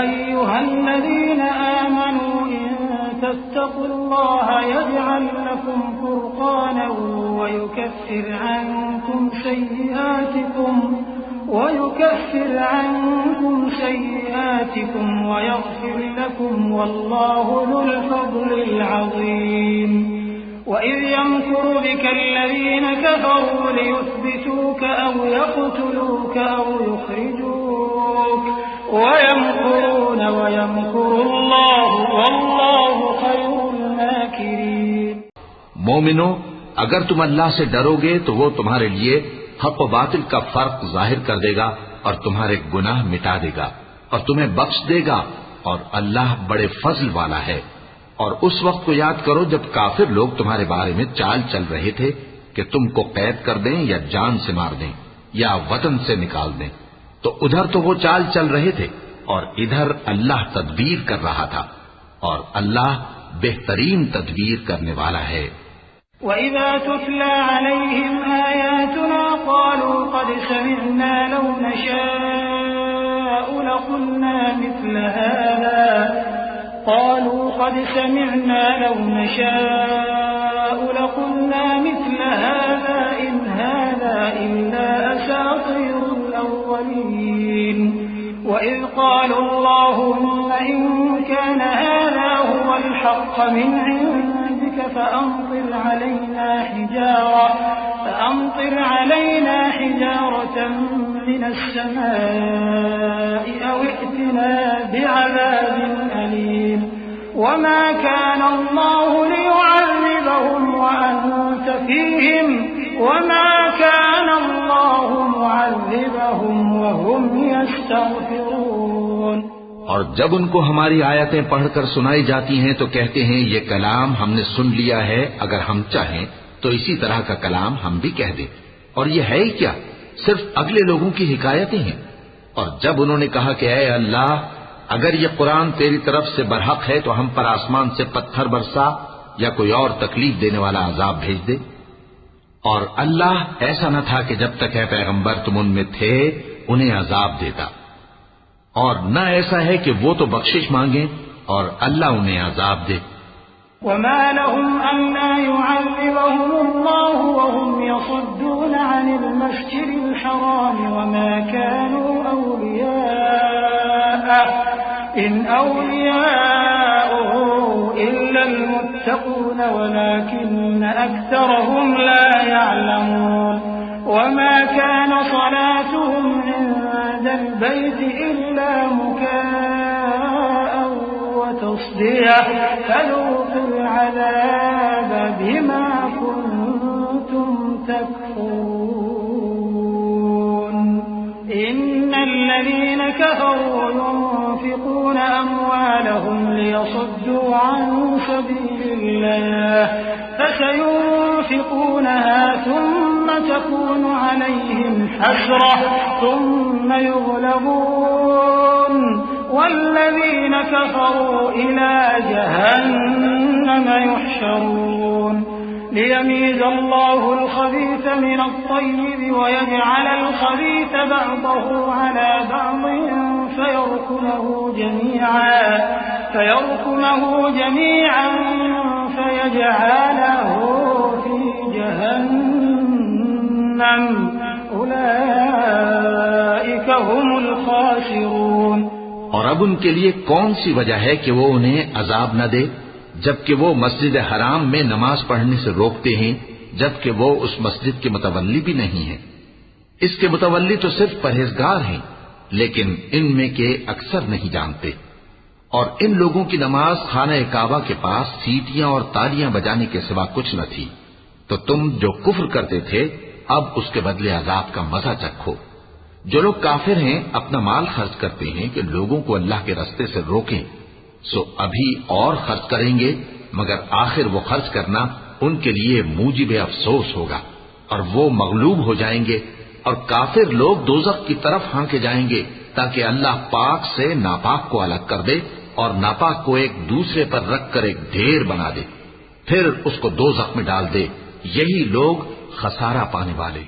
अय्युहल्लज़ीन आमनू इन तत्तक़ुल्लाह यजअल लकुम फुरक़ानन वयुकफ्फिर अन्कुम सय्यिआतिकुम वयग़फिर लकुम वल्लाहु ज़ुल फ़ज़्लिल अज़ीम। वइज़ यमकुरु बिकल्लज़ीन कफ़रू लियुथ्बितूक औ यक़्तुलूक औ युख़्रिजूक वयमकुरून वयमकुरुल्लाहु वल्लाहु खैरुल माकिरीन। मोमिनो, अगर तुम अल्लाह से डरोगे तो वो तुम्हारे लिए हक़ व बातिल का फर्क जाहिर कर देगा और तुम्हारे गुनाह मिटा देगा और तुम्हें बख्श देगा, और अल्लाह बड़े फजल वाला है। और उस वक्त को याद करो जब काफिर लोग तुम्हारे बारे में चाल चल रहे थे कि तुमको कैद कर दें या जान से मार दें या वतन से निकाल दें। तो उधर तो वो चाल चल रहे थे और इधर अल्लाह तदबीर कर रहा था, और अल्लाह बेहतरीन तदबीर करने वाला है। वइज़ा तुतला अलैहिम आयातुना क़ालू क़द समिअना लौ नशाअु लक़ुल्ना मिस्ल हाज़ा قالوا قد سمعنا لو نشاء لقلنا مثل هذا إن هذا إلا أساطير الأولين وإذ قالوا اللهم إن كان هذا هو الحق من عندك فأمطر علينا حجارة من السماء أو ائتنا بعذاب أليم وما كان الله ليعذبهم وأنت فيهم وما كان الله معذبهم وهم يستغفرون। और जब उनको हमारी आयतें पढ़कर सुनाई जाती हैं तो कहते हैं ये कलाम हमने सुन लिया है, अगर हम चाहें तो इसी तरह का कलाम हम भी कह दें। और ये है ही क्या, सिर्फ अगले लोगों की हिकायतें हैं। और जब उन्होंने कहा कि ऐ अल्लाह, अगर ये कुरान तेरी तरफ से बरहक है तो हम पर आसमान से पत्थर बरसा या कोई और तकलीफ देने वाला अजाब भेज दे। और अल्लाह ऐसा न था कि जब तक है पैगंबर तुम उनमें थे उन्हें अजाब देता, और न ऐसा है कि वो तो बख्शिश मांगे और अल्लाह उन्हें अजाब दे। वमा लहुम अल्ला युअज़्ज़िबहुमुल्लाहु वहुम यसुद्दून अनिल मस्जिदिल हराम वमा कानू औलियाअह इन औलियाउहु इल्लल मुत्तक़ून वलाकिन्न अक्सरहुम ला यअलमून। वमा कान सलातुहुम इंदल बैति इल्ला मुकाअन वतस्दियह फज़ूक़ुल अज़ाब बिमा कुन्तुम तकफुरून। इन्नल लज़ीन कफ़रू युनफ़िक़ून अम्वालहुम लियसुद्दू अन सबीलिल्लाह फसयुनफ़िक़ूनहा ثم تكون عليهم حسرة ثم يغلبون والذين كفروا إلى جهنم يحشرون ليميز الله الخبيث من الطيب ويجعل الخبيث بعضه على بعض فيركمه جميعا فيجعله في جهنم أولئك هم الخاسرون। और अब उनके लिए कौन सी वजह है कि वो उन्हें अजाब न दे, जबकि वो मस्जिद हराम में नमाज पढ़ने से रोकते हैं, जबकि वो उस मस्जिद के मुतवल्ली भी नहीं है। इसके मुतवल्ली तो सिर्फ परहेजगार हैं, लेकिन इनमें के अक्सर नहीं जानते। और इन लोगों की नमाज खाना काबा के पास सीटियां और तालियां बजाने के सिवा कुछ न थी। तो तुम जो कुफ्र करते थे अब उसके बदले अजाब का मजा चखो। जो लोग काफिर हैं अपना माल खर्च करते हैं कि लोगों को अल्लाह के रास्ते से रोकें, सो अभी और खर्च करेंगे, मगर आखिर वो खर्च करना उनके लिए मूजिब अफसोस होगा और वो मगलूब हो जाएंगे। और काफिर लोग दोज़ख की तरफ हांके जाएंगे ताकि अल्लाह पाक से नापाक को अलग कर दे और नापाक को एक दूसरे पर रखकर एक ढेर बना दे, फिर उसको दोज़ख में डाल दे। यही लोग खसारा पाने वाले।